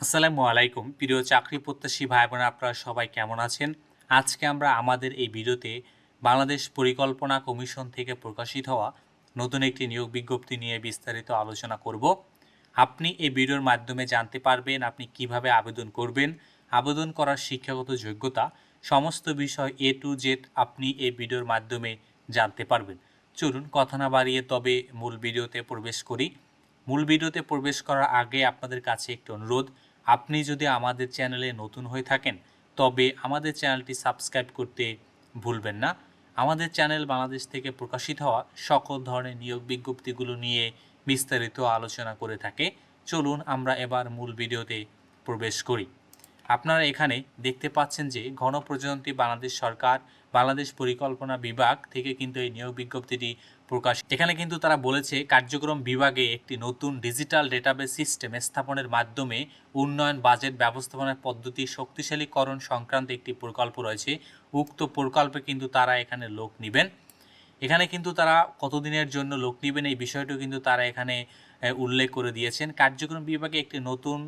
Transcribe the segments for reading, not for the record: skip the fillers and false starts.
আসসালামু আলাইকুম প্রিয় চাকরি প্রত্যাশী ভাই বোনেরা, আপনারা সবাই কেমন আছেন? আজকে আমরা আমাদের এই ভিডিওতে বাংলাদেশ পরিকল্পনা কমিশন থেকে প্রকাশিত হওয়া নতুন একটি নিয়োগ বিজ্ঞপ্তি নিয়ে বিস্তারিত আলোচনা করব। আপনি এই ভিডিওর মাধ্যমে জানতে পারবেন আপনি কিভাবে আবেদন করবেন, আবেদন করার শিক্ষাগত যোগ্যতা, সমস্ত বিষয় এ টু জেড আপনি এই ভিডিওর মাধ্যমে জানতে পারবেন। চলুন কথা না বাড়িয়ে তবে মূল ভিডিওতে প্রবেশ করি। মূল ভিডিওতে প্রবেশ করার আগে আপনাদের কাছে একটি অনুরোধ, আপনি যদি আমাদের চ্যানেলে নতুন হয়ে থাকেন তবে আমাদের চ্যানেলটি সাবস্ক্রাইব করতে ভুলবেন না। আমাদের চ্যানেল বাংলাদেশ থেকে প্রকাশিত হওয়া সকল ধরনের নিয়োগ বিজ্ঞপ্তিগুলো নিয়ে বিস্তারিত আলোচনা করে থাকে। চলুন আমরা এবার মূল ভিডিওতে প্রবেশ করি। আপনারা এখানে দেখতে পাচ্ছেন যে গণপ্রজাতন্ত্রী বাংলাদেশ সরকার বাংলাদেশ পরিকল্পনা বিভাগ থেকে কিন্তু এই নিয়োগ বিজ্ঞপ্তিটি প্রকাশ। এখানে কিন্তু তারা বলেছে কার্যক্রম বিভাগে একটি নতুন ডিজিটাল ডেটাবেস সিস্টেম স্থাপনের মাধ্যমে উন্নয়ন বাজেট ব্যবস্থাপনার পদ্ধতি শক্তিশালীকরণ সংক্রান্ত একটি প্রকল্প রয়েছে। উক্ত প্রকল্পে কিন্তু তারা এখানে লোক নেবেন। এখানে কিন্তু তারা কতদিনের জন্য লোক নেবেন এই বিষয়টিও কিন্তু তারা এখানে উল্লেখ করে দিয়েছেন। কার্যক্রম বিভাগে একটি নতুন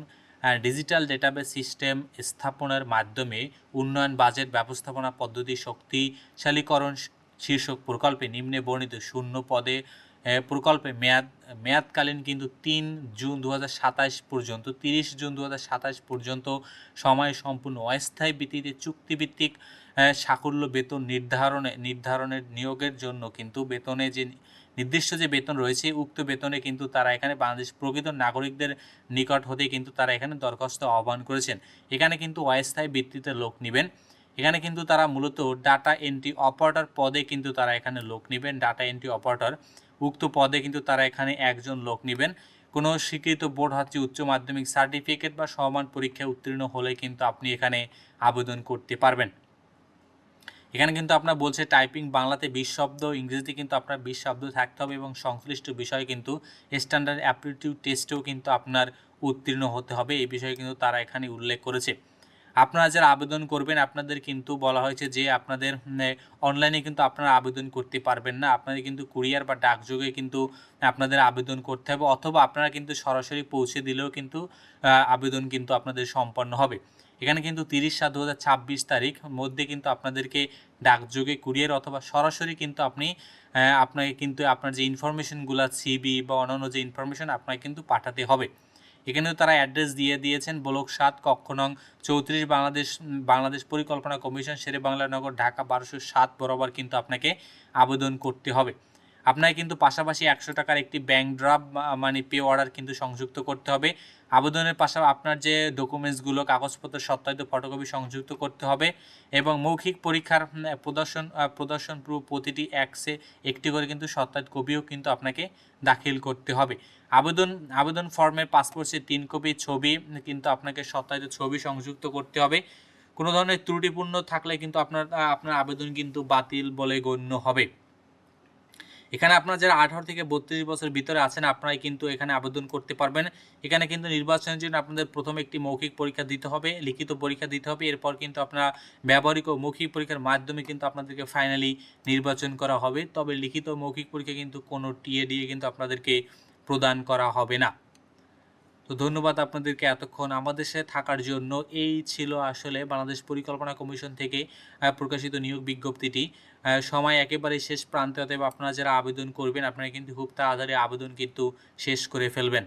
ডিজিটাল ডেটাবেস সিস্টেম স্থাপনের মাধ্যমে উন্নয়ন বাজেট ব্যবস্থাপনা পদ্ধতি শক্তিশালীকরণ শীর্ষক প্রকল্পে নিম্নে বর্ণিত শূন্য পদে প্রকল্পে মেয়াদকালীন কিন্তু ৩ জুন ২০২৭ পর্যন্ত ৩০ জুন ২০২৭ পর্যন্ত সময় সম্পূর্ণ অস্থায়ী ভিত্তিতে চুক্তিভিত্তিক সাকুল্য বেতন নির্ধারণের নিয়োগের জন্য কিন্তু বেতনে যে নির্দিষ্ট যে বেতন রয়েছে উক্ত বেতনে কিন্তু তারা এখানে বাংলাদেশ প্রকৃত নাগরিকদের নিকট হতে কিন্তু তারা এখানে দরখাস্ত আহ্বান করেছেন। এখানে কিন্তু অস্থায়ী ভিত্তিতে লোক নেবেন। এখানে কিন্তু তারা মূলত ডাটা এন্ট্রি অপারেটর পদে কিন্তু তারা এখানে লোক নেবেন। ডাটা এন্ট্রি অপারেটর উক্ত পদে কিন্তু তারা এখানে একজন লোক নেবেন। কোনো স্বীকৃত বোর্ড হচ্ছে উচ্চ মাধ্যমিক সার্টিফিকেট বা সমান পরীক্ষায় উত্তীর্ণ হলে কিন্তু আপনি এখানে আবেদন করতে পারবেন। এখানে কিন্তু আপনার বলছে টাইপিং বাংলাতে 20 শব্দ, ইংরেজিতে কিন্তু আপনার 20 শব্দ থাকতে হবে এবং সংশ্লিষ্ট বিষয় কিন্তু স্ট্যান্ডার্ড অ্যাপটিটিউড টেস্টেও কিন্তু আপনার উত্তীর্ণ হতে হবে। এই বিষয়ে কিন্তু তারা এখানে উল্লেখ করেছে। আপনারা যারা আবেদন করবেন আপনাদের কিন্তু বলা হয়েছে যে আপনাদের অনলাইনে কিন্তু আপনারা আবেদন করতে পারবেন না। আপনাদের কিন্তু কুরিয়ার বা ডাকযোগে কিন্তু আপনাদের আবেদন করতে হবে, অথবা আপনারা কিন্তু সরাসরি পৌঁছে দিলেও কিন্তু আবেদন কিন্তু আপনাদের সম্পন্ন হবে। এখানে কিন্তু 30/7/2026 তারিখ মধ্যে কিন্তু আপনাদেরকে ডাকযোগে কুরিয়ার অথবা সরাসরি কিন্তু আপনাকে কিন্তু আপনার যে ইনফরমেশনগুলো সিবি বা অন্যান্য যে ইনফরমেশন আপনাকে কিন্তু পাঠাতে হবে। এখানেও তারা অ্যাড্রেস দিয়ে দিয়েছেন ব্লক 7 কক্ষ নং 34 বাংলাদেশ পরিকল্পনা কমিশন শেরেবাংলা নগর ঢাকা 1207 বরাবর কিন্তু আপনাকে আবেদন করতে হবে। আপনাকে কিন্তু পাশাপাশি 100 টাকার একটি ব্যাংক ড্রাফট মানে পে অর্ডার কিন্তু সংযুক্ত করতে হবে। আবেদনের পাশাপাশি আপনার যে ডকুমেন্টসগুলো কাগজপত্র সত্যায়িত ফটোকপি সংযুক্ত করতে হবে এবং মৌখিক পরীক্ষার প্রদর্শন প্রতিটি একটি করে কিন্তু সত্যায়িত কপিও কিন্তু আপনাকে দাখিল করতে হবে। আবেদন ফর্মের পাসপোর্টের 3 কপি ছবি কিন্তু আপনাকে সত্যায়িত ছবি সংযুক্ত করতে হবে। কোনো ধরনের ত্রুটিপূর্ণ থাকলে কিন্তু আপনার আবেদন কিন্তু বাতিল বলে গণ্য হবে। এখানে আপনারা যারা 18 থেকে 32 বছর ভিতরে আছেন আপনারাই কিন্তু এখানে আবেদন করতে পারবেন। এখানে কিন্তু নির্বাচনের জন্য আপনাদের প্রথমে একটি মৌখিক পরীক্ষা দিতে হবে, লিখিত পরীক্ষা দিতে হবে। এরপর কিন্তু আপনারা ব্যবহারিক ও মৌখিক পরীক্ষার মাধ্যমে কিন্তু আপনাদেরকে ফাইনালি নির্বাচন করা হবে। তবে লিখিত মৌখিক পরীক্ষা কিন্তু কোনো টিএ দিয়ে কিন্তু আপনাদেরকে প্রদান করা হবে না। তো ধন্যবাদ আপনাদেরকে এতক্ষণ আমাদের সাথে থাকার জন্য। এই ছিল আসলে বাংলাদেশ পরিকল্পনা কমিশন থেকে প্রকাশিত নিয়োগ বিজ্ঞপ্তিটি। সময় একেবারে শেষ প্রান্তে, অতএব আপনারা যারা আবেদন করবেন আপনারা কিন্তু খুব তাড়াতাড়ি আবেদন কিন্তু শেষ করে ফেলবেন।